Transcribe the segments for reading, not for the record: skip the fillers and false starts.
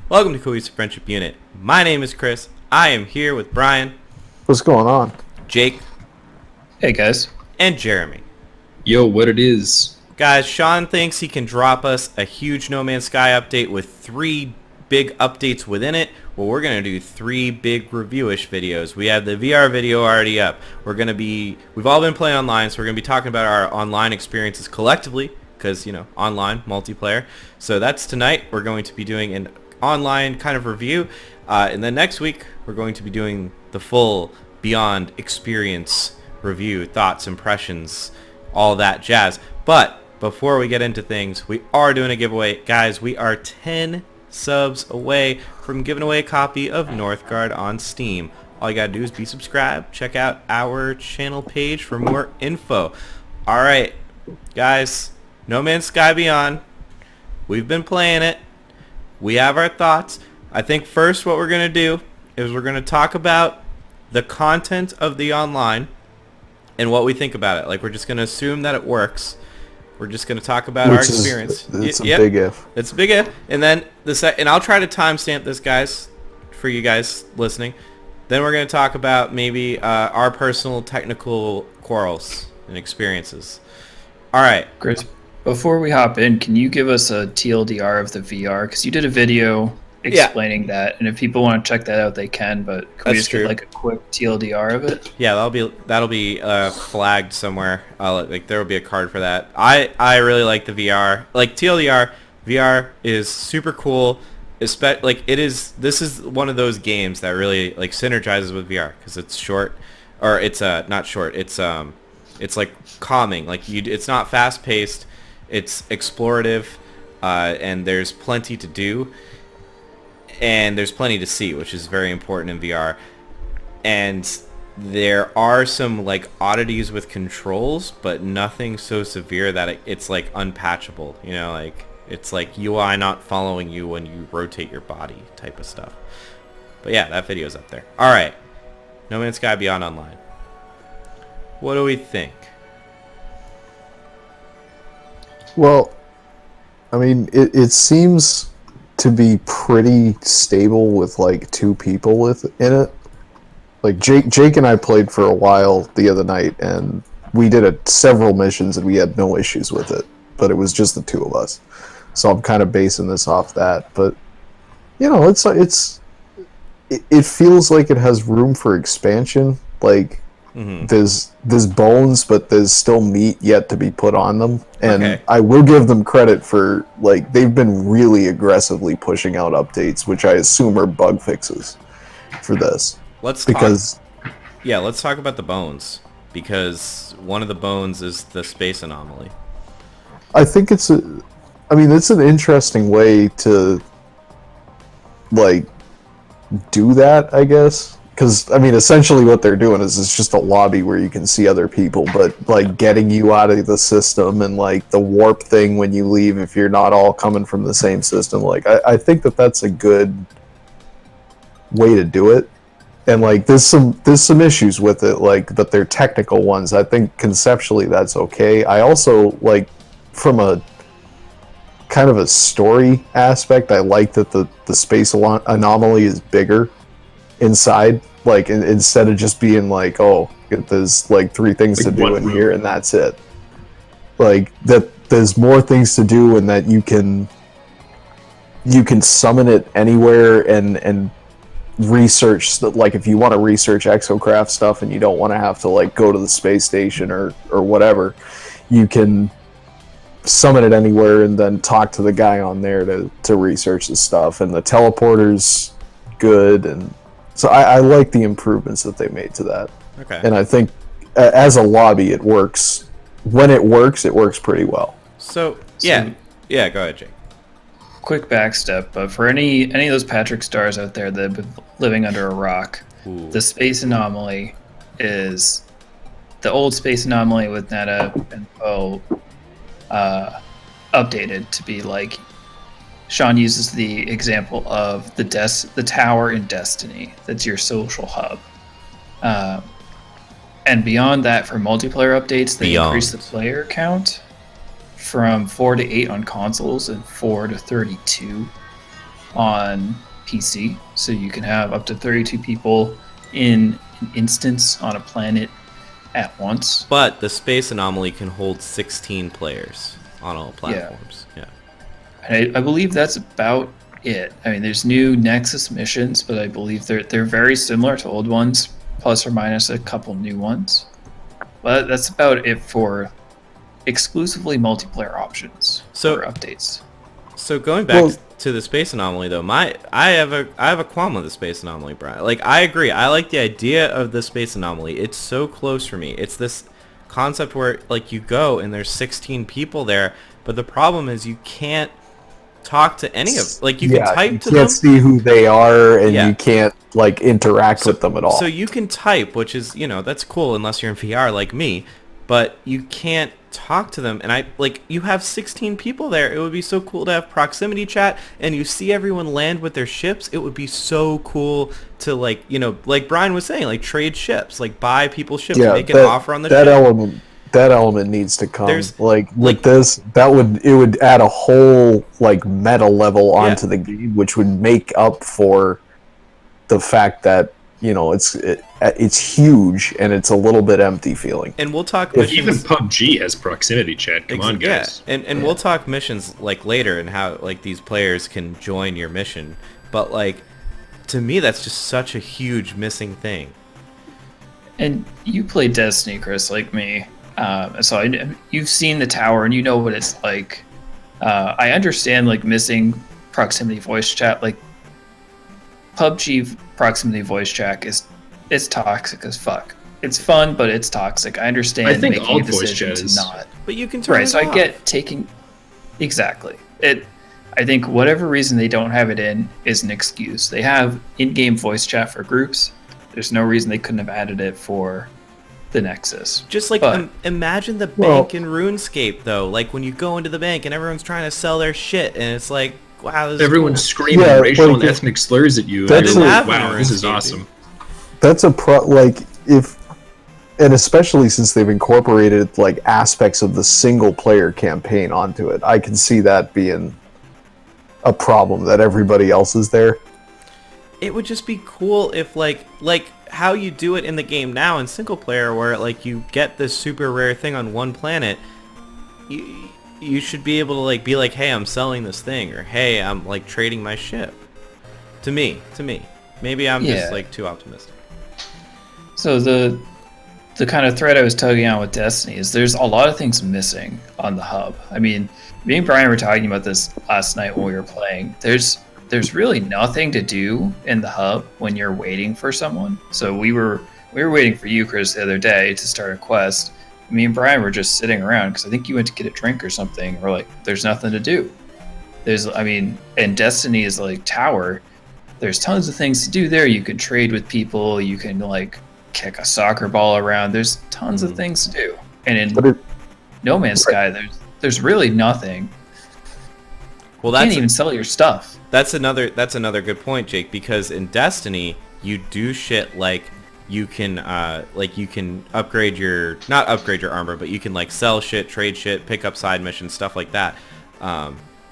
Welcome to Cohesive Friendship Unit. My name is Chris. I am here with Brian, What's going on? Jake, Hey guys. and Jeremy. Yo, what it is? Guys, Sean thinks he can drop us a huge No Man's Sky update with 3 big updates within it. Well, we're going to do 3 big review-ish videos. We have the VR video already up. We've all been playing online, so we're going to be talking about our online experiences collectively, because, online, multiplayer. So that's tonight. We're going to be doing an online kind of review. And then next week, we're going to be doing the full Beyond experience review, thoughts, impressions, all that jazz. But before we get into things, we are doing a giveaway. Guys, we are 10 subs away from giving away a copy of Northgard on Steam. All you gotta do is be subscribed. Check out our channel page for more info. Alright, guys, No Man's Sky Beyond. We've been playing it. We have our thoughts. I think first what we're going to do is we're going to talk about the content of the online and what we think about it. Like, we're just going to assume that it works. We're just going to talk about our experience. It's a big if. It's a big if. And then and I'll try to timestamp this, guys, for you guys listening. Then we're going to talk about maybe our personal technical quarrels and experiences. All right. Chris, before we hop in, can you give us a TLDR of the VR? Because you did a video explaining that, and if people want to check that out, they can. But can we just get like a quick TLDR of it? Yeah, that'll be flagged somewhere. There will be a card for that. I really like the VR. Like TLDR, VR is super cool. This is one of those games that really like synergizes with VR because it's short, or it's not short. It's like calming. Like it's not fast paced. It's explorative, and there's plenty to do. And there's plenty to see, which is very important in VR. And there are some like oddities with controls, but nothing so severe that it's like unpatchable. Like it's like UI not following you when you rotate your body type of stuff. But yeah, that video's up there. All right, No Man's Sky Beyond Online. What do we think? Well, I mean, it seems to be pretty stable with like 2 people in it. Like Jake and I played for a while the other night, and we did several missions and we had no issues with it. But it was just the 2 of us, so I'm kind of basing this off that. But it feels like it has room for expansion. Like there's bones, but there's still meat yet to be put on them. And I will give them credit for like they've been really aggressively pushing out updates, which I assume are bug fixes for this. Let's talk about the bones, because one of the bones is the space anomaly. I think it's an interesting way to like do that, I guess. Because, essentially what they're doing is it's just a lobby where you can see other people, but, like, getting you out of the system and, like, the warp thing when you leave if you're not all coming from the same system. Like, I think that's a good way to do it. And, like, there's some issues with it, like, but they're technical ones. I think conceptually that's okay. I also, like, from a kind of a story aspect, I like that the space anomaly is bigger inside, like instead of just being like, oh, there's like 3 things to do in here and that's it. Like that there's more things to do, and that you can summon it anywhere and research. Like if you want to research exocraft stuff and you don't want to have to like go to the space station or whatever, you can summon it anywhere and then talk to the guy on there to research the stuff. And the teleporter's good, and so I like the improvements that they made to that. Okay. And I think as a lobby, it works. When it works pretty well. So go ahead, Jake. Quick backstep, but for any of those Patrick Stars out there that have been living under a rock, the space anomaly is the old space anomaly with Netta and Poe updated to be like, Sean uses the example of the tower in Destiny. That's your social hub. And beyond that, for multiplayer updates, they increase the player count from 4 to 8 on consoles and 4 to 32 on PC, so you can have up to 32 people in an instance on a planet at once. But the Space Anomaly can hold 16 players on all platforms. Yeah. And I believe that's about it. I mean, there's new Nexus missions, but I believe they're very similar to old ones, plus or minus a couple new ones. But that's about it for exclusively multiplayer options for updates. So going back to the Space Anomaly, though, I have a qualm with the Space Anomaly, Brian. Like, I agree. I like the idea of the Space Anomaly. It's so close for me. It's this concept where, like, you go and there's 16 people there, but the problem is you can't talk to any of, like, you can type to them. You can't see who they are, and you can't, like, interact with them at all. So you can type, which is, that's cool unless you're in VR like me, but you can't talk to them. And you have 16 people there. It would be so cool to have proximity chat, and you see everyone land with their ships. It would be so cool to, like, like Brian was saying, like, trade ships, like, buy people's ships, make an offer on the ship. That element needs to come. With this, it would add a whole, like, meta level onto the game, which would make up for the fact that it's huge and it's a little bit empty feeling. And we'll talk missions. Even PUBG has proximity chat. Come on, guys. Yeah. And we'll talk missions, like, later, and how, like, these players can join your mission. But, like, to me, that's just such a huge missing thing. And you play Destiny, Chris, like me. So you've seen the tower and you know what it's like. I understand, like, missing proximity voice chat. Like, PUBG proximity voice chat is toxic as fuck. It's fun, but it's toxic. I understand making a decision to not. But you can turn it off. I get taking... Exactly. I think whatever reason they don't have it in is an excuse. They have in-game voice chat for groups. There's no reason they couldn't have added it for the Nexus. Just like imagine the bank in RuneScape, though. Like, when you go into the bank and everyone's trying to sell their shit, and it's like, wow, this everyone's is cool. screaming racial and ethnic slurs at you. And it's like, wow, this is awesome. That's and especially since they've incorporated, like, aspects of the single player campaign onto it, I can see that being a problem, that everybody else is there. It would just be cool if, like how you do it in the game now in single player, where, like, you get this super rare thing on one planet, you should be able to, like, be like, hey, I'm selling this thing, or hey, I'm, like, trading my ship. To me, maybe I'm just, like, too optimistic. So the kind of thread I was tugging on with Destiny is there's a lot of things missing on the hub. I mean, me and Brian were talking about this last night when we were playing. There's really nothing to do in the hub when you're waiting for someone. So we were waiting for you, Chris, the other day to start a quest. Me and Brian were just sitting around because I think you went to get a drink or something. We're like, there's nothing to do. And Destiny is like Tower. There's tons of things to do there. You can trade with people. You can, like, kick a soccer ball around. There's tons of things to do. And in No Man's Sky, there's really nothing. Well, you can't even sell your stuff. That's another good point, Jake, because in Destiny you do shit like you can upgrade not upgrade your armor, but you can, like, sell shit, trade shit, pick up side missions, stuff like that,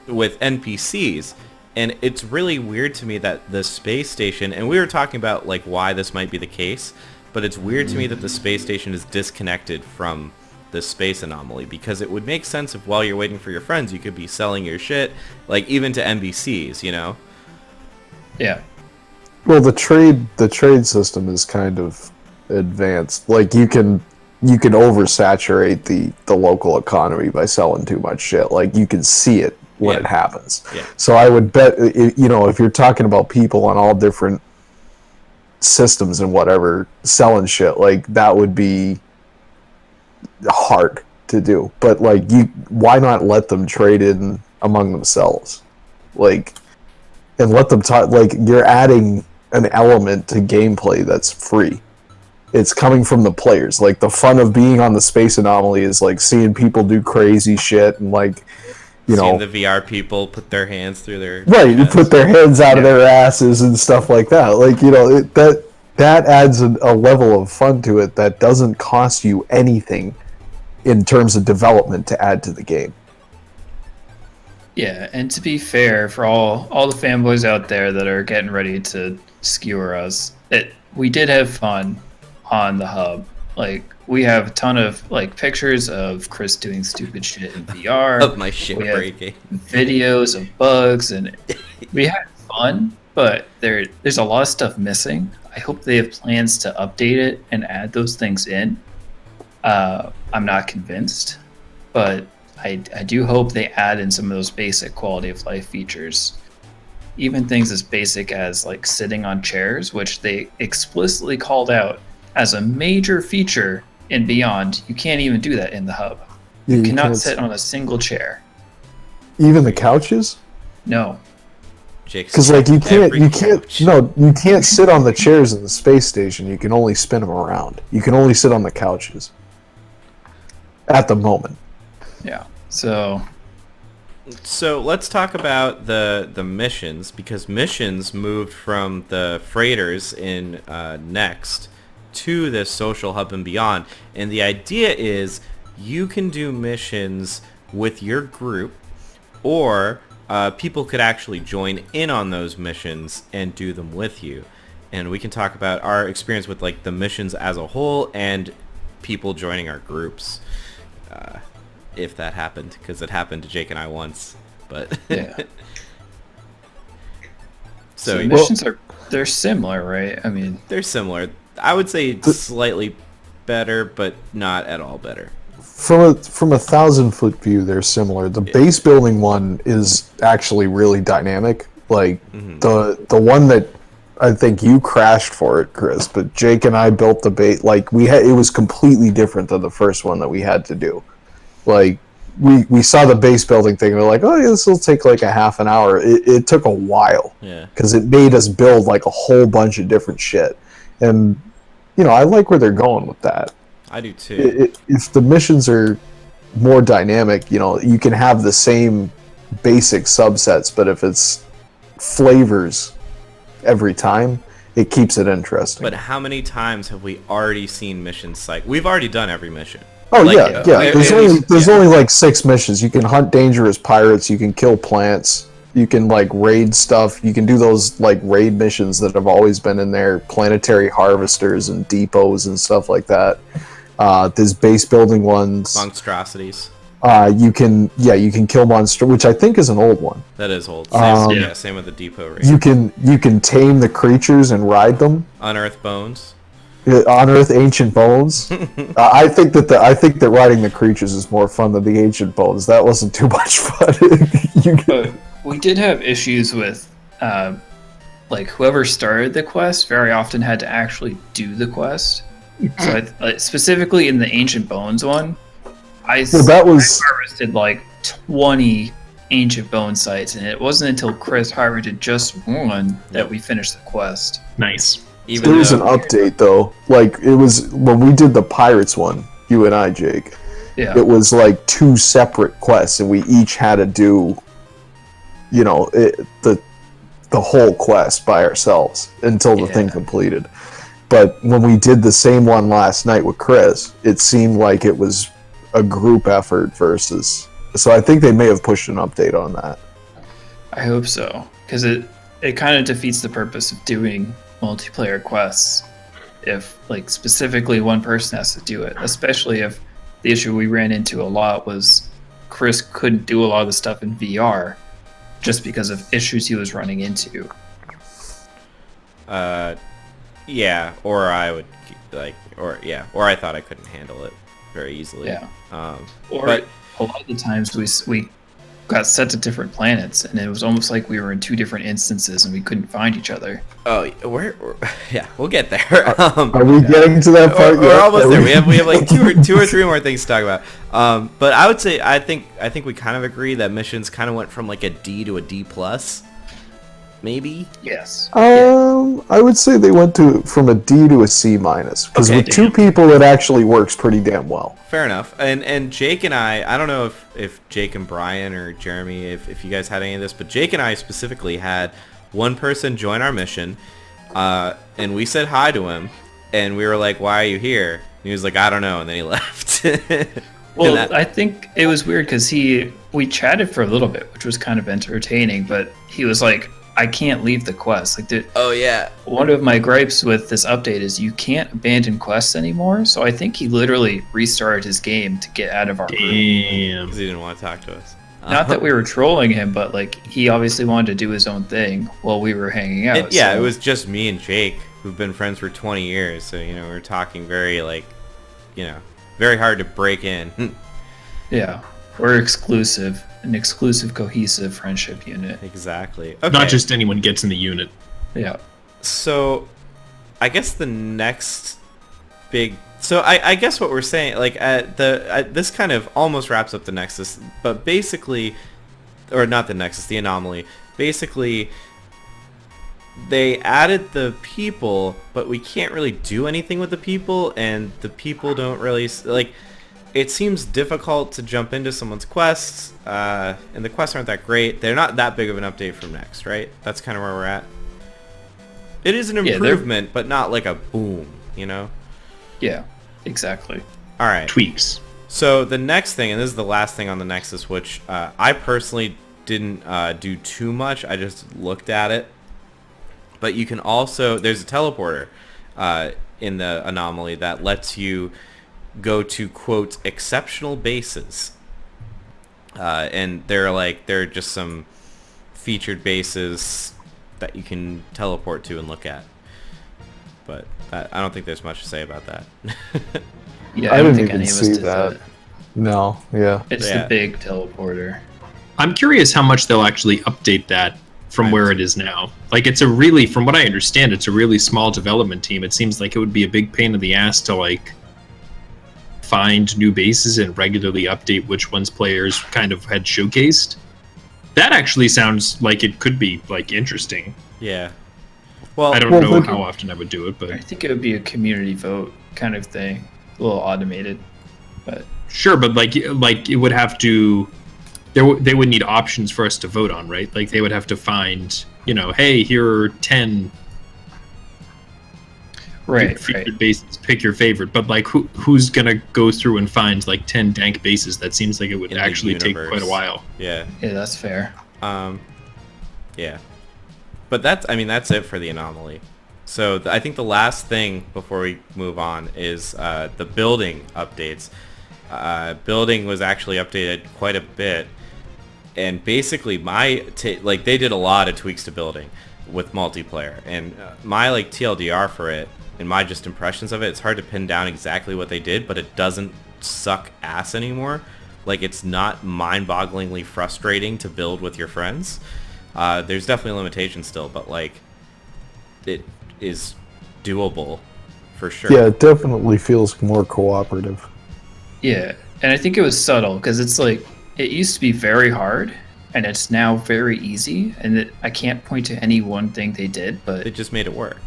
with NPCs. And it's really weird to me that the space station, and we were talking about, like, why this might be the case, but it's weird to me that the space station is disconnected from the Space Anomaly, because it would make sense if while you're waiting for your friends you could be selling your shit, like, even to NPCs, Yeah. Well, the trade system is kind of advanced. Like, you can oversaturate the local economy by selling too much shit. Like, you can see it when it happens. Yeah. So I would bet, if you're talking about people on all different systems and whatever selling shit, like, that would be hard to do. But, like, why not let them trade in among themselves, like, and let them talk? Like, you're adding an element to gameplay that's free. It's coming from the players. Like, the fun of being on the Space Anomaly is, like, seeing people do crazy shit and, like, seeing the VR people put their hands through their you put their heads out of their asses and stuff like that. Like, that adds a level of fun to it that doesn't cost you anything in terms of development to add to the game. Yeah, and to be fair, for all the fanboys out there that are getting ready to skewer us, we did have fun on the hub. Like, we have a ton of like pictures of Chris doing stupid shit in VR. Of my shit We have breaking. videos of bugs, and we had fun, but there's a lot of stuff missing. I hope they have plans to update it and add those things in. I'm not convinced, but I do hope they add in some of those basic quality of life features. Even things as basic as like sitting on chairs, which they explicitly called out as a major feature in Beyond. You can't even do that in the hub. Yeah, You you cannot can't sit on a single chair. Even the couches? No. Because like you can't sit on the chairs in the space station. You can only spin them around. You can only sit on the couches. At the moment. Yeah. So let's talk about the missions, because missions moved from the freighters in Next to the social hub and beyond, and the idea is you can do missions with your group, or people could actually join in on those missions and do them with you. And we can talk about our experience with like the missions as a whole and people joining our groups. If that happened, because it happened to Jake and I once, but yeah. so missions they're similar, right? I mean, they're similar. I would say slightly better, but not at all better. From a 1,000-foot view, they're similar. The base building one is actually really dynamic. Like the one that I think you crashed for it, Chris, but Jake and I built the base. Like it was completely different than the first one that we had to do. Like we saw the base building thing and we're like, oh yeah, this will take like a half an hour. It took a while, because it made us build like a whole bunch of different shit. And I like where they're going with that. I do too. If the missions are more dynamic, you can have the same basic subsets, but if it's flavors every time, it keeps it interesting. But how many times have we already seen missions cycle? We've already done every mission. Oh, yeah. There's only like 6 missions. You can hunt dangerous pirates. You can kill plants. You can like raid stuff. You can do those like raid missions that have always been in there, planetary harvesters and depots and stuff like that. There's base building ones. Monstrosities. You can kill monster, which I think is an old one. That is old. Same with the depot raid. You can tame the creatures and ride them. Unearth bones. Unearth ancient bones. I think that riding the creatures is more fun than the ancient bones. That wasn't too much fun. We did have issues with, like whoever started the quest very often had to actually do the quest. So specifically in the ancient bones one, I harvested like 20 ancient bone sites, and it wasn't until Chris harvested just one that we finished the quest. Nice. There was an update though. Like it was when we did the pirates one, you and I, Jake. Yeah. It was like 2 separate quests, and we each had to do, the whole quest by ourselves until the thing completed. But when we did the same one last night with Chris, it seemed like it was a group effort versus. So I think they may have pushed an update on that. I hope so, because it kind of defeats the purpose of doing multiplayer quests if like specifically one person has to do it, especially if the issue we ran into a lot was Chris couldn't do a lot of the stuff in VR just because of issues he was running into. Yeah, or I would or I thought I couldn't handle it very easily. Yeah. But a lot of the times we got sent to different planets, and it was almost like we were in 2 different instances and we couldn't find each other. Oh, we'll get there. Are we getting to that part? We're almost there. We have like two or three more things to talk about. But I would say I think we kind of agree that missions kind of went from like a D to a D plus, maybe. Yes. I would say they went from a D to a C minus, because with 2 people it actually works pretty damn well. Fair enough. And Jake and I don't know if Jake and Brian or Jeremy, if you guys had any of this, but Jake and I specifically had one person join our mission, and we said hi to him, and we were like, why are you here? And he was like, I don't know, and then he left. Well, I think it was weird because we chatted for a little bit, which was kind of entertaining, but he was like, I can't leave the quest. Like, oh yeah. One of my gripes with this update is you can't abandon quests anymore. So I think he literally restarted his game to get out of our group. Because he didn't want to talk to us. Not that we were trolling him, but like he obviously wanted to do his own thing while we were hanging out. It was just me and Jake who've been friends for 20 years. So, we're talking very very hard to break in. Yeah. We're exclusive. An exclusive, cohesive friendship unit. Exactly. Okay. Not just anyone gets in the unit. Yeah. So, I guess the next big... So, I guess what we're saying, this kind of almost wraps up the Nexus, but basically... Or not the Nexus, the anomaly. Basically, they added the people, but we can't really do anything with the people, and the people don't really... It seems difficult to jump into someone's quests, and the quests aren't that great. They're not that big of an update from Next, right? That's kind of where we're at. It is an improvement, but not like a boom, Yeah, exactly. All right. Tweaks. So the next thing, and this is the last thing on the Nexus, which I personally didn't do too much. I just looked at it. But you can also... There's a teleporter in the anomaly that lets you... go to, quote, exceptional bases. And they're just some featured bases that you can teleport to and look at. But I don't think there's much to say about that. Yeah, I don't didn't think even any of us see did that. No, yeah. It's the big teleporter. I'm curious how much they'll actually update that from where it is now. Like, it's a really, from what I understand, it's a really small development team. It seems like it would be a big pain in the ass to, find new bases and regularly update which ones players kind of had showcased. That actually sounds like it could be interesting. Yeah. Well, I don't know how often I would do it, but I think it would be a community vote kind of thing, a little automated. But sure, but it would have to. They would need options for us to vote on, right? Like they would have to find, hey, here are 10. Right. Bases, pick your favorite, but who's gonna go through and find 10 dank bases? That seems like it would actually take quite a while. Yeah. Yeah, that's fair. Yeah. But that's it for the anomaly. So I think the last thing before we move on is the building updates. Building was actually updated quite a bit, and basically they did a lot of tweaks to building with multiplayer, and my TLDR for it. And my just impressions of it, it's hard to pin down exactly what they did, but it doesn't suck ass anymore. It's not mind-bogglingly frustrating to build with your friends. There's definitely limitations still, but it is doable for sure. Yeah, it definitely feels more cooperative. Yeah, and I think it was subtle because it's it used to be very hard, and it's now very easy. And I can't point to any one thing they did, but they just made it work.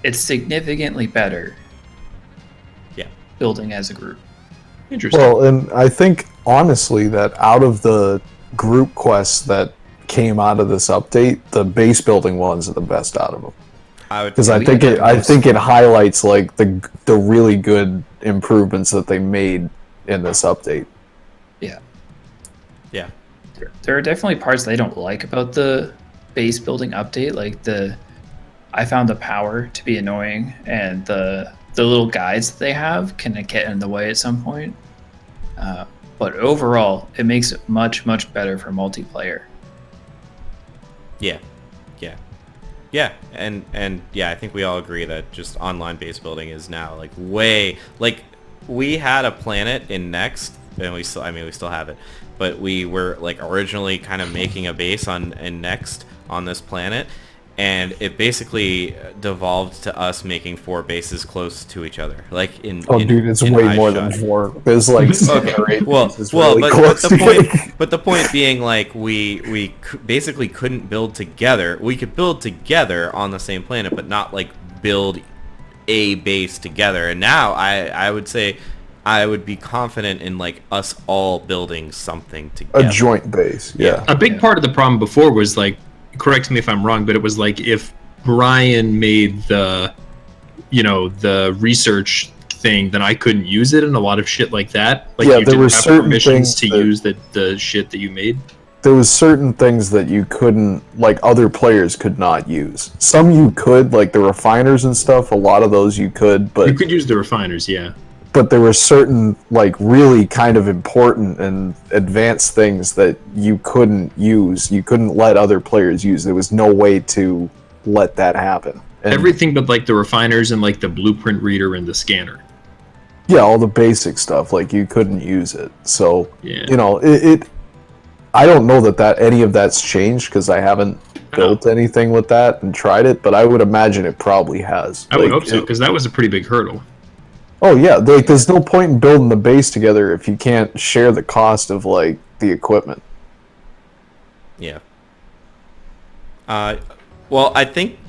It's significantly better. Yeah. Building as a group. Interesting. Well, and I think honestly that out of the group quests that came out of this update, the base building ones are the best out of them. Because I think it highlights the really good improvements that they made in this update. Yeah. Yeah. There are definitely parts they don't like about the base building update, I found the power to be annoying, and the little guides that they have can get in the way at some point. But overall, it makes it much, much better for multiplayer. Yeah. And I think we all agree that just online base building is now way we had a planet in Next, and we still have it, but we were originally kind of making a base in Next on this planet. And it basically devolved to us making 4 bases close to each other, it's way more than 4. There's 7 or 8 bases really close but the point being, we basically couldn't build together. We could build together on the same planet, but not build a base together. And now I would say I would be confident in us all building something together. A joint base, yeah. A big part of the problem before was correct me if I'm wrong, but it was if Brian made the research thing, then I couldn't use it, and a lot of shit like that. Like Yeah, you there were didn't have certain permissions things to that- use the shit that you made. There was certain things that you couldn't, like other players could not use. Some you could, like the refiners and stuff. A lot of those you could, You but could use the refiners, yeah. there were certain like really kind of important and advanced things that you couldn't use. You couldn't let other players use. There was no way to let that happen. And Everything but like the refiners and like the blueprint reader and the scanner. yeah, all the basic stuff, like you couldn't use it. So Yeah. you know, it I don't know that any of that's changed because I haven't built anything with that and tried it, but I would imagine it probably has. I would hope so, because that was a pretty big hurdle. Oh yeah, like there's no point in building the base together if you can't share the cost of like the equipment. Yeah. Well, I think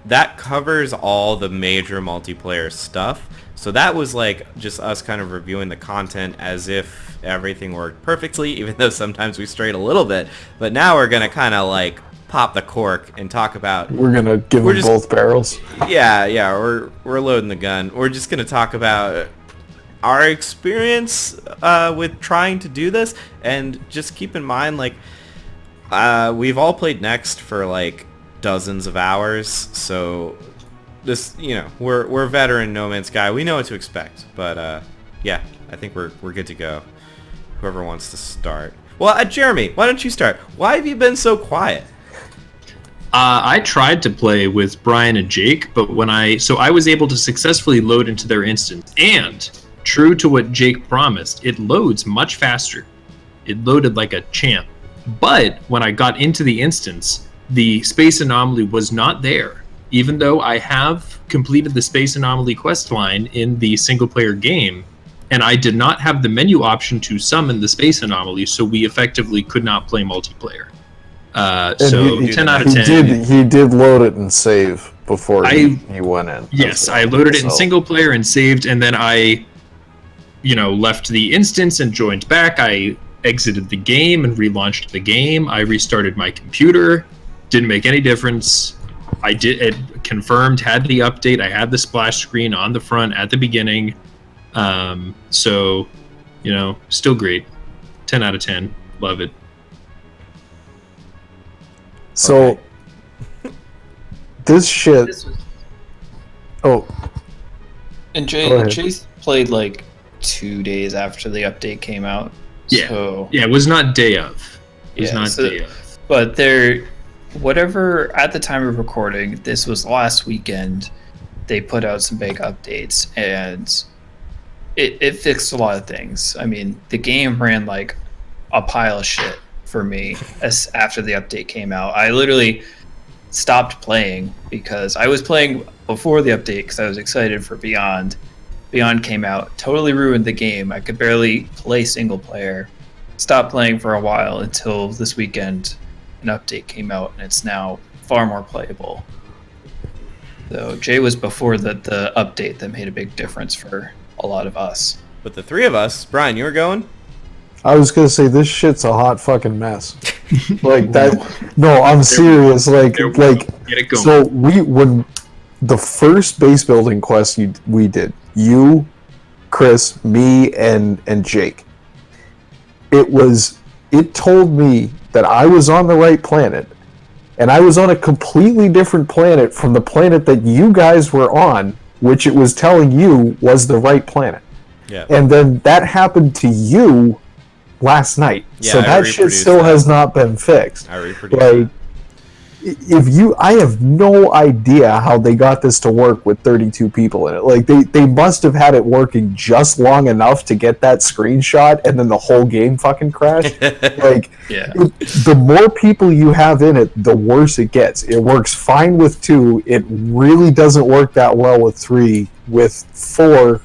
that covers all the major multiplayer stuff. So that was like just us kind of reviewing the content as if everything worked perfectly, even though sometimes we strayed a little bit. But now we're going to kind of like pop the cork and talk about... We're going to give them both barrels. Yeah, we're loading the gun. We're just going to talk about our experience with trying to do this, and just keep in mind, like, we've all played Next for like dozens of hours, so this, you know, we're veteran No Man's Sky. We know what to expect, but yeah, I think we're good to go. Whoever wants to start. Well, Jeremy, why don't you start? Why have you been so quiet? I tried to play with Brian and Jake, but I was able to successfully load into their instance, and true to what Jake promised, it loads much faster. It loaded like a champ. But when I got into the instance, the space anomaly was not there, even though I have completed the space anomaly quest line in the single player game, and I did not have the menu option to summon the space anomaly, so we effectively could not play multiplayer. So he, 10 out of 10. He did load it and save before he went in. Yes, I loaded it in single player and saved, and then I, left the instance and joined back. I exited the game and relaunched the game. I restarted my computer. Didn't make any difference. It confirmed, had the update. I had the splash screen on the front at the beginning. So, still great. 10 out of 10. Love it. So, this shit... Oh. And Chase played like 2 days after the update came out. Yeah. So, yeah, it was not day of. Day of. But whatever, at the time of recording, this was last weekend, they put out some big updates, and it fixed a lot of things. I mean, the game ran like a pile of shit for me after the update came out. I literally stopped playing because I was playing before the update because I was excited for Beyond. Beyond came out, totally ruined the game. I could barely play single player. Stopped playing for a while until this weekend an update came out, and it's now far more playable. So Jay was before the update that made a big difference for a lot of us. But the three of us, Brian, you were going? I was gonna say this shit's a hot fucking mess. Like that. No, I'm serious. Like Get it going. So when the first base building quest we did, you, Chris, me, and Jake. It told me that I was on the right planet, and I was on a completely different planet from the planet that you guys were on, which it was telling you was the right planet. Yeah. And then that happened to you last night. Yeah, so that shit still has not been fixed. I reproduced that. I have no idea how they got this to work with 32 people in it. Like they must have had it working just long enough to get that screenshot, and then the whole game fucking crashed. Like, yeah. The more people you have in it, the worse it gets. It works fine with 2. It really doesn't work that well with 3. With 4,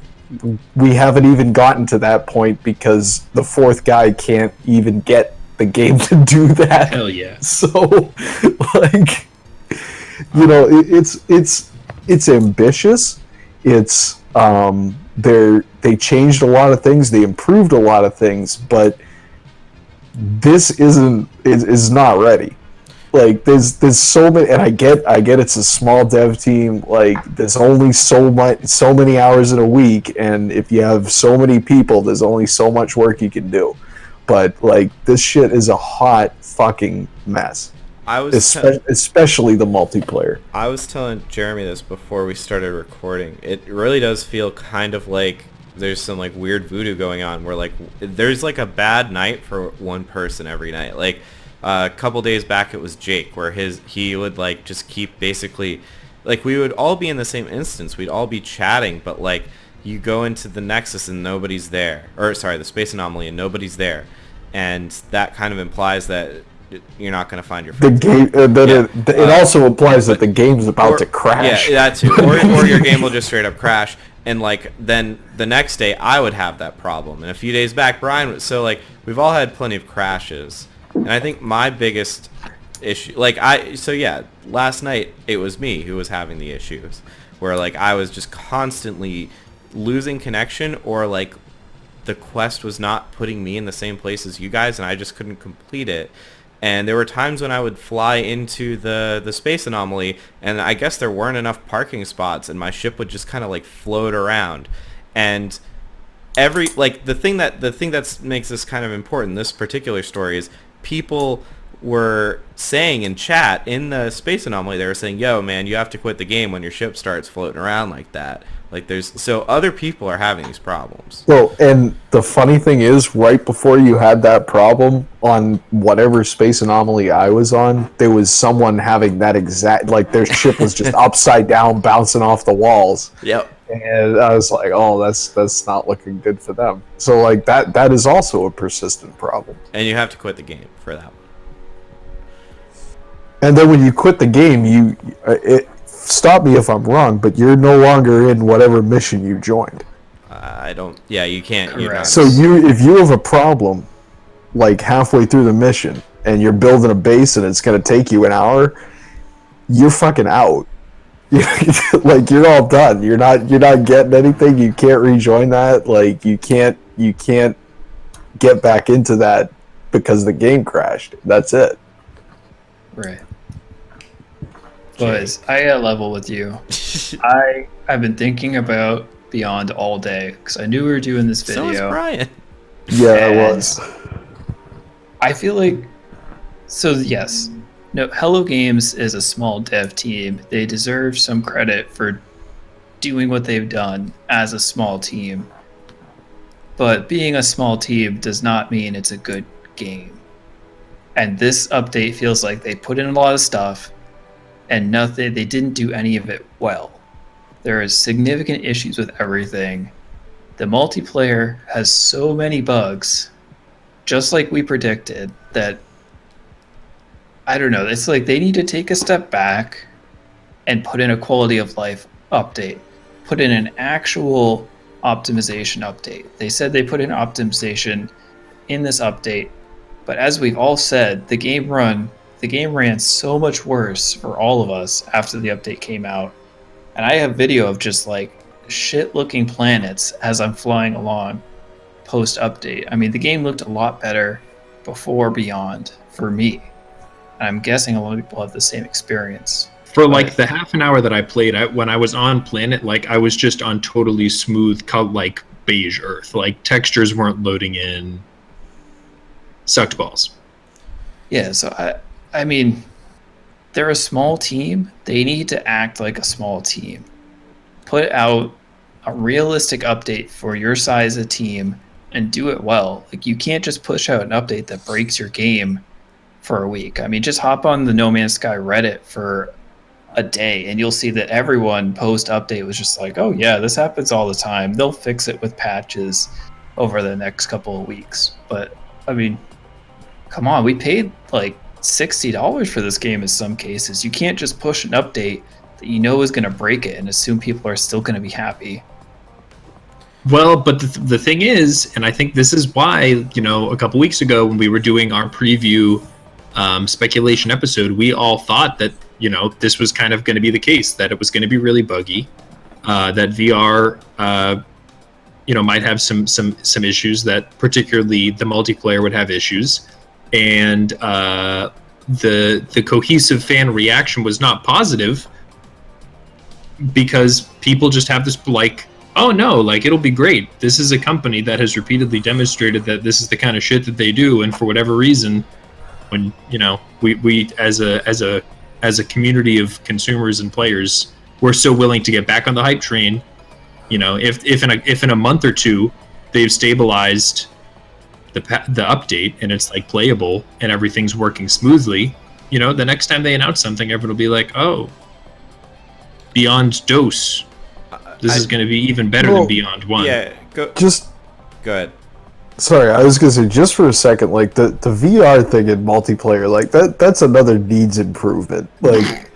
we haven't even gotten to that point because the 4th guy can't even get the game to do that. Hell yeah. So, like, it's ambitious. It's they changed a lot of things. They improved a lot of things, but this is not ready. Like there's so many, and I get it's a small dev team. Like there's only so many hours in a week, and if you have so many people, there's only so much work you can do. But like this shit is a hot fucking mess. Especially the multiplayer. I was telling Jeremy this before we started recording. It really does feel kind of like there's some like weird voodoo going on where like there's like a bad night for one person every night. Like a couple days back it was Jake where he would like just keep basically like we would all be in the same instance. We'd all be chatting, but like you go into the Nexus and nobody's there. Or sorry, the Space Anomaly and nobody's there. And that kind of implies that you're not going to find your friends. It also implies that the game's about to crash. Yeah, that too. Or your game will just straight up crash. And like then the next day I would have that problem. And a few days back Brian would. So like we've all had plenty of crashes. And I think my biggest issue, last night it was me who was having the issues. Where like I was just constantly losing connection, or like the quest was not putting me in the same place as you guys and I just couldn't complete it. And there were times when I would fly into the space anomaly, and I guess there weren't enough parking spots, and my ship would just kind of like float around. And every like the thing that makes this kind of important, this particular story, is people were saying in chat in the space anomaly, they were saying, "Yo, man, you have to quit the game when your ship starts floating around like that." Like so other people are having these problems. Well, and the funny thing is, right before you had that problem on whatever space anomaly I was on, there was someone having that exact, like their ship was just upside down, bouncing off the walls. Yep. And I was like, oh, that's not looking good for them. So like that is also a persistent problem. And you have to quit the game for that one. And then when you quit the game, stop me if I'm wrong, but you're no longer in whatever mission you joined. I don't. Yeah, you can't. You're not. So if you have a problem, like halfway through the mission, and you're building a base, and it's going to take you an hour, you're fucking out. Like you're all done. You're not getting anything. You can't rejoin that. Like you can't get back into that because the game crashed. That's it. Right. Boys, I got level with you. I've been thinking about Beyond all day because I knew we were doing this video. So was Brian. Yeah, it was. I feel like, so yes, no, Hello Games is a small dev team. They deserve some credit for doing what they've done as a small team. But being a small team does not mean it's a good game. And this update feels like they put in a lot of stuff and they didn't do any of it well. There is significant issues with everything. The multiplayer has so many bugs, just like we predicted, that I don't know, it's like they need to take a step back and put in a quality of life update. Put in an actual optimization update. They said they put in optimization in this update, but as we've all said, the game ran so much worse for all of us after the update came out. And I have video of just like shit looking planets as I'm flying along post update. I mean, the game looked a lot better before Beyond for me. And I'm guessing a lot of people have the same experience. For like the half an hour that I played, when I was on planet, like I was just on totally smooth, like beige Earth. Like textures weren't loading in. Sucked balls. Yeah, so I mean, they're a small team. They need to act like a small team. Put out a realistic update for your size of team and do it well. Like you can't just push out an update that breaks your game for a week. I mean, just hop on the No Man's Sky Reddit for a day and you'll see that everyone post update was just like, oh yeah, this happens all the time. They'll fix it with patches over the next couple of weeks. But I mean, come on, we paid like $60 for this game in some cases. You can't just push an update that you know is going to break it and assume people are still going to be happy. Well, but the thing is, and I think this is why, a couple weeks ago when we were doing our preview speculation episode, we all thought that, this was kind of going to be the case, that it was going to be really buggy, that VR, might have some issues, that particularly the multiplayer would have issues. And the cohesive fan reaction was not positive because people just have this like, oh no, like it'll be great. This is a company that has repeatedly demonstrated that this is the kind of shit that they do, and for whatever reason, when we as a community of consumers and players, we're so willing to get back on the hype train. If in a month or two they've stabilized the update and it's like playable and everything's working smoothly, the next time they announce something, everyone will be like, oh, Beyond Dose. This is going to be even better than Beyond 1. Yeah, go ahead. Sorry, I was going to say, just for a second, like, the VR thing in multiplayer, like, that's another needs improvement. Like,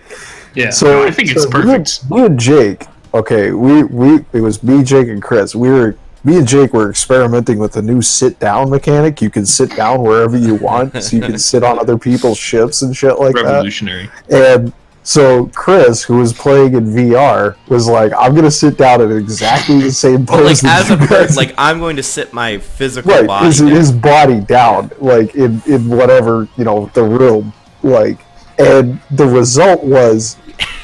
yeah. So I think it's perfect. Me and Jake, okay, it was me, Jake, and Chris. Me and Jake were experimenting with a new sit-down mechanic. You can sit down wherever you want, so you can sit on other people's ships and shit like Revolutionary. that. And so Chris, who was playing in VR, was like, "I'm gonna sit down in exactly the same pose." Like as a person, like I'm going to sit my physical body his body down, like in whatever the room, like, and the result was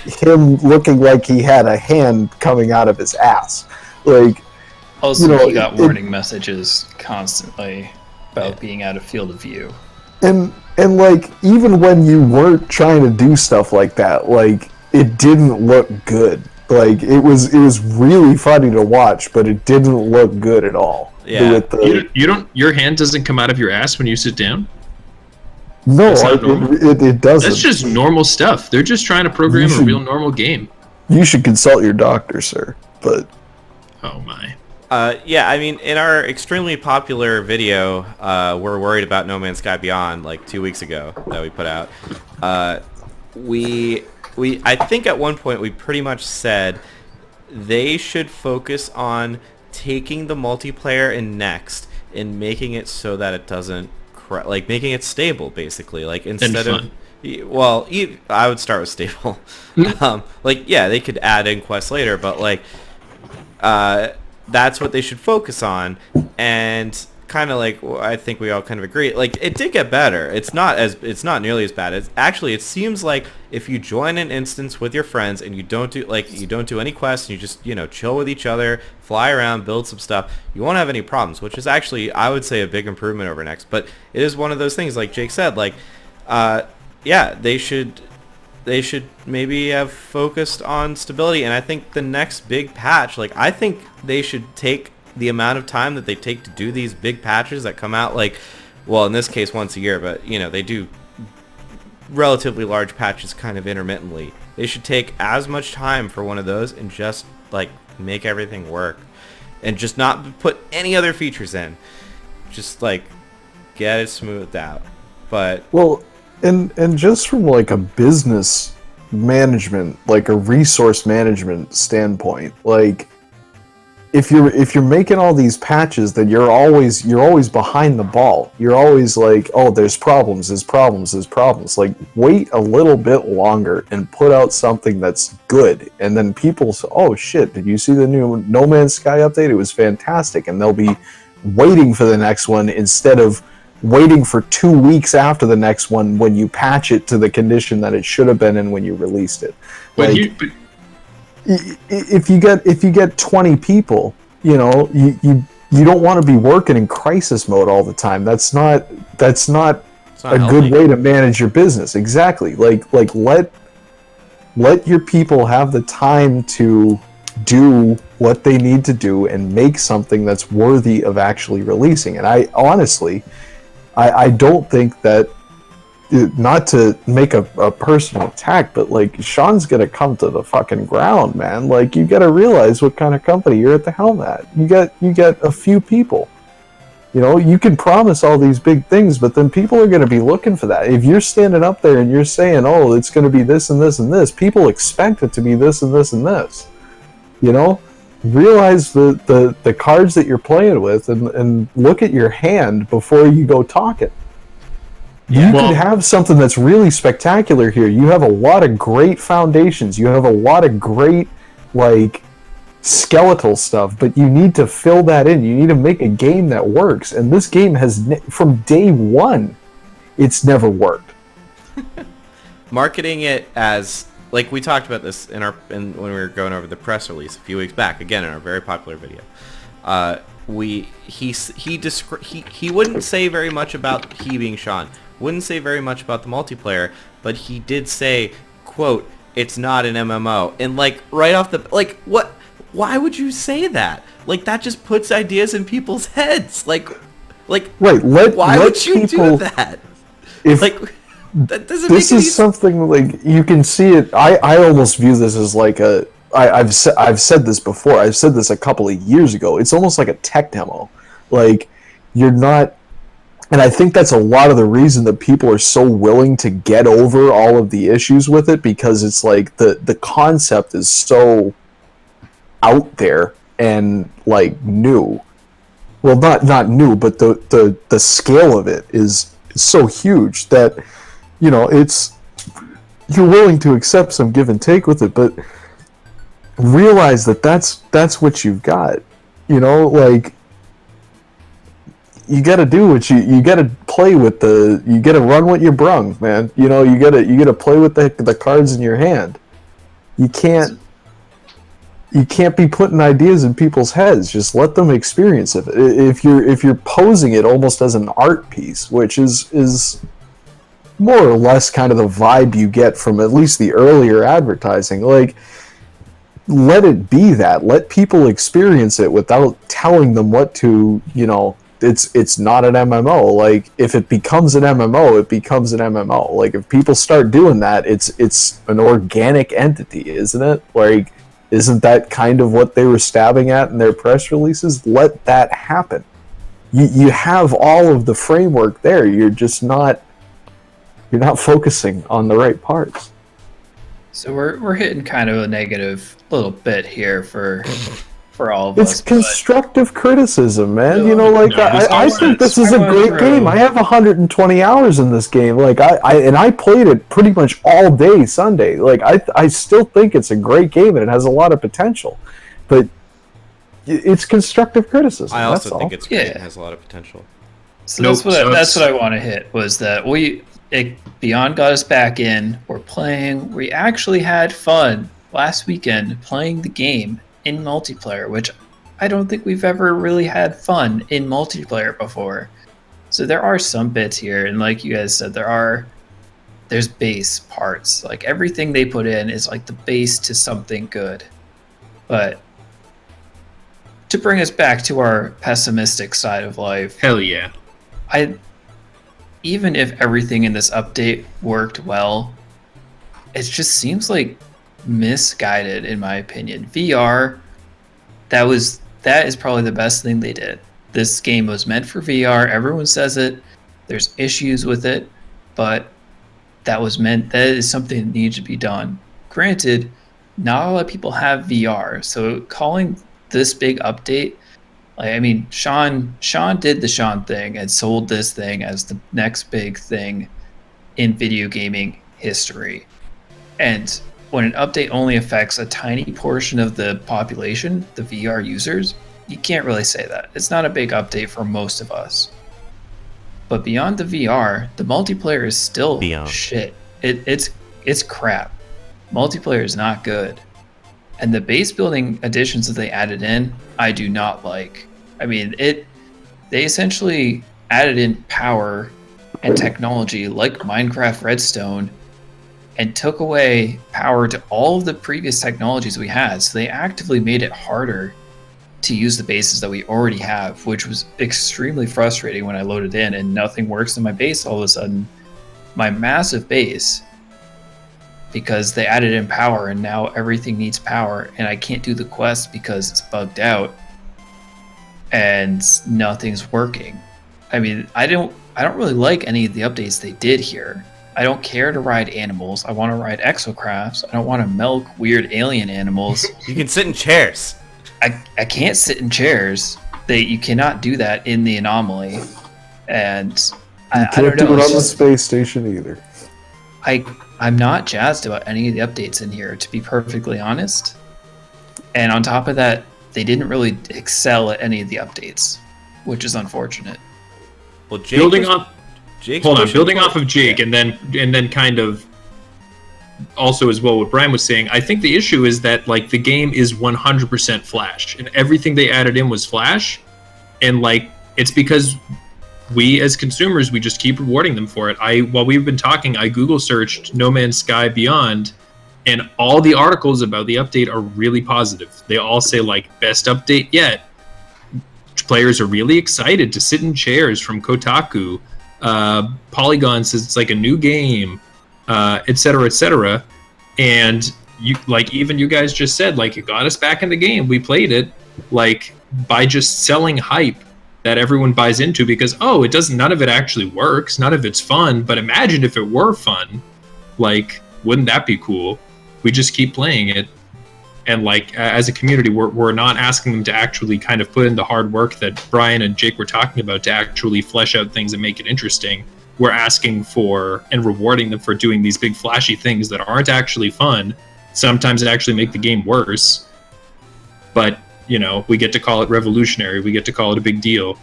him looking like he had a hand coming out of his ass, like. Also, he got warning messages constantly about being out of field of view. And like, even when you weren't trying to do stuff like that, like, it didn't look good. Like, it was really funny to watch, but it didn't look good at all. Yeah. Your hand doesn't come out of your ass when you sit down? No, it doesn't. That's just normal stuff. They're just trying to program a real normal game. You should consult your doctor, sir. But oh my. Yeah, I mean, in our extremely popular video, we're worried about No Man's Sky Beyond, like 2 weeks ago that we put out. I think at one point we pretty much said they should focus on taking the multiplayer in Next and making it so that it doesn't, like making it stable, basically. Like instead of, well, I would start with stable. Like, yeah, they could add in quests later, but like, that's what they should focus on. And kind of like, I think we all kind of agree, like it did get better. It's not nearly as bad. It seems like if you join an instance with your friends and you don't do any quests, and you just chill with each other, fly around, build some stuff, you won't have any problems, which is actually, I would say, a big improvement over Next. But it is one of those things, like Jake said, like yeah, they should maybe have focused on stability. And I think the next big patch, like I think they should take the amount of time that they take to do these big patches that come out, like, well, in this case once a year, but they do relatively large patches kind of intermittently. They should take as much time for one of those and just like make everything work and just not put any other features in. Just like get it smoothed out. But well, and just from like a business management, like a resource management standpoint, like if you're making all these patches, then you're always behind the ball. You're always like, oh, there's problems. Like, wait a little bit longer and put out something that's good, and then people say, oh shit, did you see the new No Man's Sky update? It was fantastic, and they'll be waiting for the next one instead of waiting for 2 weeks after the next one when you patch it to the condition that it should have been in when you released it. If you get 20 people, you don't want to be working in crisis mode all the time. That's not a good way to manage your business. Exactly. Like let your people have the time to do what they need to do and make something that's worthy of actually releasing. And I honestly, I don't think that, not to make a personal attack, but like Sean's gonna come to the fucking ground, man. Like, you gotta realize what kind of company you're at the helm at. You get a few people. You can promise all these big things, but then people are gonna be looking for that. If you're standing up there and you're saying, oh, it's gonna be this and this and this, people expect it to be this and this and this. Realize the cards that you're playing with and look at your hand before you go talking. You could have something that's really spectacular here. You have a lot of great foundations. You have a lot of great, like, skeletal stuff, but you need to fill that in. You need to make a game that works. And this game has, from day one, it's never worked. marketing it as, like we talked about this when we were going over the press release a few weeks back, again in our very popular video. He wouldn't say very much about, he being Sean, wouldn't say very much about the multiplayer, but he did say, quote, "It's not an MMO." And like right off the, like, what? Why would you say that? Like, that just puts ideas in people's heads. Like right. Why would you do that? If like, that doesn't this make any is something like you can see it. I almost view this as like I've said this before. I've said this a couple of years ago. It's almost like a tech demo. Like, you're not, and I think that's a lot of the reason that people are so willing to get over all of the issues with it, because it's like the concept is so out there and like new. Well, not new, but the scale of it is so huge that, you know, you're willing to accept some give and take with it, but realize that that's what you've got. You know, like, you got to do what you got to play with you got to run what you brung, man. You know, you got to play with the cards in your hand. You can't be putting ideas in people's heads. Just let them experience it. If you're posing it almost as an art piece, which is more or less kind of the vibe you get from at least the earlier advertising, like, let it be that. Let people experience it without telling them what to, you know, it's not an MMO. Like, if it becomes an MMO, it becomes an MMO. Like, if people start doing that, it's an organic entity, isn't it? Like, isn't that kind of what they were stabbing at in their press releases? Let that happen. You have all of the framework there. You're just not focusing on the right parts. So we're hitting kind of a negative little bit here for all of It's us. constructive criticism, man. No, you know, like, no, I think this is a great game. I have 120 hours in this game. Like, I played it pretty much all day Sunday. Like, I still think it's a great game and it has a lot of potential, but it's constructive criticism. I also that's think all. it's great. Yeah. It has a lot of potential. So Nope, that's what I want to hit, was that Beyond got us back in. We're playing. We actually had fun last weekend playing the game in multiplayer, which I don't think we've ever really had fun in multiplayer before. So there are some bits here, and like you guys said, there's base parts. Like, everything they put in is like the base to something good. But to bring us back to our pessimistic side of life, Hell yeah. Even if everything in this update worked well, it just seems like misguided, in my opinion. VR, that is probably the best thing they did. This game was meant for VR. Everyone says it. There's issues with it, but that is something that needs to be done. Granted, not a lot of people have VR, so calling this big update, like, I mean, Sean did the Sean thing and sold this thing as the next big thing in video gaming history. And when an update only affects a tiny portion of the population, the VR users, you can't really say that. It's not a big update for most of us. But beyond the VR, the multiplayer is still shit. It's crap. Multiplayer is not good. And the base building additions that they added in, I do not like. I mean, they essentially added in power and technology like Minecraft Redstone and took away power to all of the previous technologies we had. So they actively made it harder to use the bases that we already have, which was extremely frustrating when I loaded in and nothing works in my base all of a sudden. My massive base, because they added in power and now everything needs power, and I can't do the quest because it's bugged out and nothing's working. I mean, I don't really like any of the updates they did here. I don't care to ride animals. I want to ride exocrafts. I don't want to milk weird alien animals. You can sit in chairs. I can't sit in chairs. You cannot do that in the anomaly. And I don't know. Do it on the space station either. I'm not jazzed about any of the updates in here, to be perfectly honest. And on top of that, they didn't really excel at any of the updates, which is unfortunate. Well, Jake Jake's hold on, pushing building for- off of Jake, and then kind of also as well what Brian was saying, I think the issue is that like the game is 100% Flash, and everything they added in was Flash, and like it's because we as consumers, we just keep rewarding them for it. While we've been talking, I Google searched No Man's Sky Beyond, and all the articles about the update are really positive. They all say like best update yet. Players are really excited to sit in chairs from Kotaku. Polygon says it's like a new game, et cetera, and you like even you guys just said like it got us back in the game. We played it like by just selling hype that everyone buys into because it doesn't. None of it actually works. None of it's fun. But imagine if it were fun, like wouldn't that be cool? We just keep playing it. And like as a community, we're not asking them to actually kind of put in the hard work that Brian and Jake were talking about to actually flesh out things and make it interesting. We're asking for and rewarding them for doing these big flashy things that aren't actually fun. Sometimes it actually make the game worse. But, we get to call it revolutionary. We get to call it a big deal.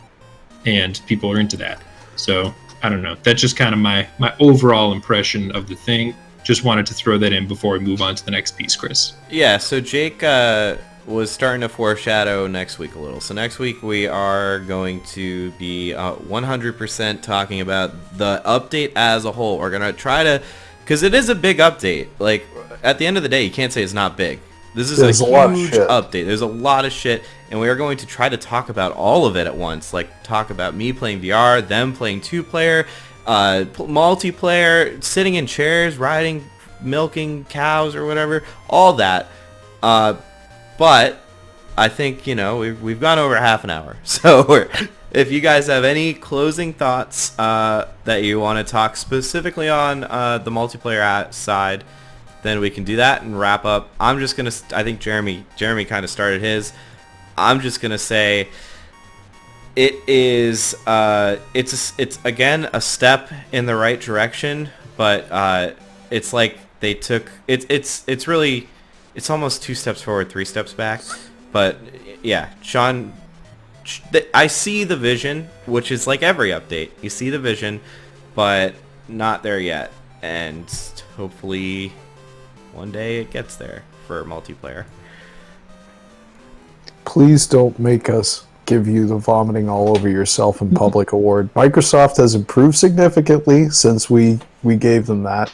And people are into that. So, I don't know. That's just kind of my overall impression of the thing. Just wanted to throw that in before we move on to the next piece, Chris. Yeah, so Jake was starting to foreshadow next week a little. So next week we are going to be 100% talking about the update as a whole. We're going to try to, because it is a big update. Like, at the end of the day, you can't say it's not big. This is a huge update. There's a lot of shit, and we are going to try to talk about all of it at once. Like, talk about me playing VR, them playing two-player, multiplayer, sitting in chairs, riding, milking cows or whatever, all that. But I think we've gone over half an hour. So if you guys have any closing thoughts that you want to talk specifically on the multiplayer side, then we can do that and wrap up. I'm just gonna. I think Jeremy kind of started his. I'm just gonna say. It is it's again a step in the right direction, but it's like they took it's really it's almost 2 steps forward, 3 steps back. But yeah, Sean, I see the vision, which is like every update. You see the vision, but not there yet, and hopefully one day it gets there for multiplayer. Please don't make us give you the vomiting all over yourself in public award. Microsoft has improved significantly since we gave them that,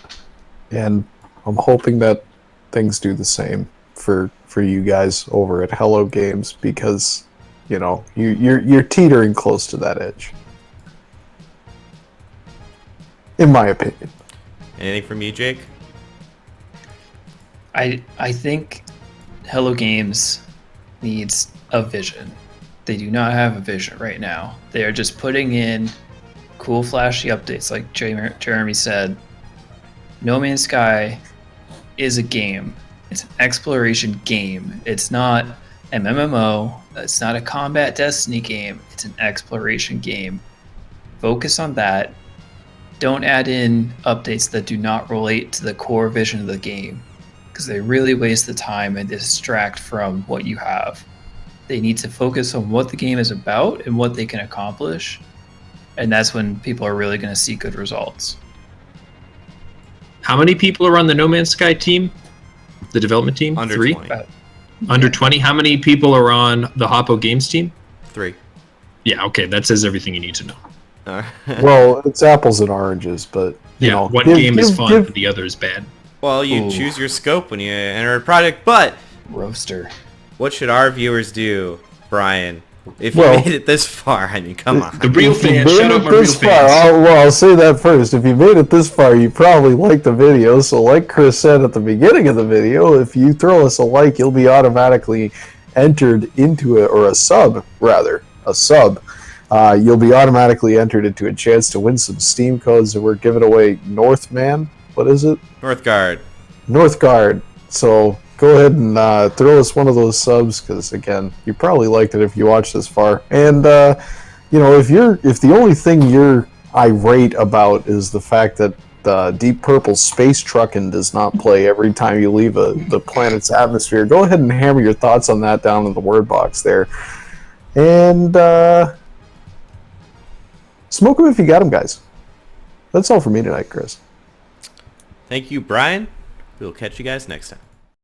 and I'm hoping that things do the same for you guys over at Hello Games, because you're teetering close to that edge, in my opinion. Anything from you, Jake? I think Hello Games needs a vision. They do not have a vision right now. They are just putting in cool, flashy updates, like Jeremy said. No Man's Sky is a game. It's an exploration game. It's not an MMO. It's not a combat Destiny game. It's an exploration game. Focus on that. Don't add in updates that do not relate to the core vision of the game, because they really waste the time and distract from what you have. They need to focus on what the game is about and what they can accomplish, and that's when people are really going to see good results. How many people are on the No Man's Sky team? The development team? Under 3? 20. Under 20? How many people are on the Hoppo Games team? 3. Yeah, okay, that says everything you need to know. Well, it's apples and oranges, but one game is fun and the other is bad. Well, you choose your scope when you enter a project, but Roaster. what should our viewers do, Brian? If you made it this far, I mean, come on. The real fans, shut up, my real fans. I'll say that first. If you made it this far, you probably liked the video. So like Chris said at the beginning of the video, if you throw us a like, you'll be automatically entered into it, or a sub. You'll be automatically entered into a chance to win some Steam codes that we're giving away. Northman? What is it? Northgard. So go ahead and throw us one of those subs, because again, you probably liked it if you watched this far. And if the only thing you're irate about is the fact that Deep Purple Space Truckin' does not play every time you leave the planet's atmosphere, go ahead and hammer your thoughts on that down in the word box there. And smoke them if you got them, guys. That's all for me tonight, Chris. Thank you, Brian. We'll catch you guys next time.